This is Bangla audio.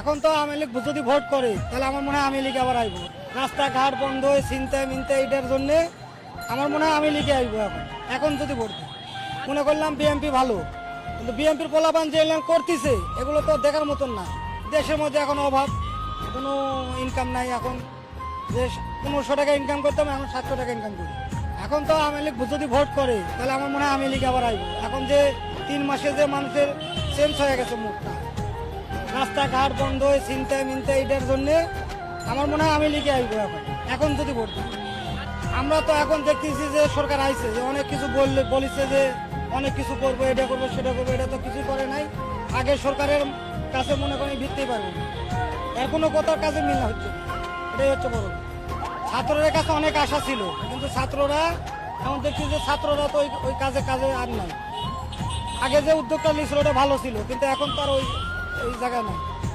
এখন তো আওয়ামী লীগ যদি ভোট করে তাহলে আমার মনে হয় আওয়ামী লীগ আবার আইব। রাস্তাঘাট বন্ধ হয়ে চিন্তা মিনতে এটার জন্য আমার মনে হয় আওয়ামী লীগে আইব। এখন যদি ভোট দেয় মনে করলাম বিএনপি ভালো, কিন্তু বিএনপির পোলাপান যে এলাম করতেছে এগুলো তো দেখার মতন না। দেশের মধ্যে এখন অভাব, কোনো ইনকাম নাই। এখন যে 1500 টাকা ইনকাম করতাম এখন 700 টাকা ইনকাম করি। এখন তো আওয়ামী লীগ যদি ভোট করে তাহলে আমার মনে হয় আওয়ামী লীগ আবার আইব। এখন যে 3 মাসে যে মানুষের চেঞ্জ হয়ে গেছে মুখটা, রাস্তাঘাট বন্ধ হয়ে চিন্তা মিনতে এটার জন্য আমার মনে হয় আওয়ামী লীগে আইব। এখন যদি ভোট দেয় আমরা তো এখন দেখতেছি যে সরকার আইছে, যে অনেক কিছু বলেছে যে অনেক কিছু করবো, এটা করবো সেটা করবো, এটা তো কিছু করে নাই। আগে সরকারের কাছে মনে করেন ভিত্তি পারবো না, এর কোনো কথার কাজে মিল না হচ্ছে, এটাই হচ্ছে বড়। ছাত্রদের কাছে অনেক আশা ছিল, কিন্তু ছাত্ররা এখন দেখছি যে ছাত্ররা তো ওই কাজে আর নাই। আগে যে উদ্যোগটা নিয়েছিল ওটা ভালো ছিল, কিন্তু এখন তো আর ওই জায়গা নাই।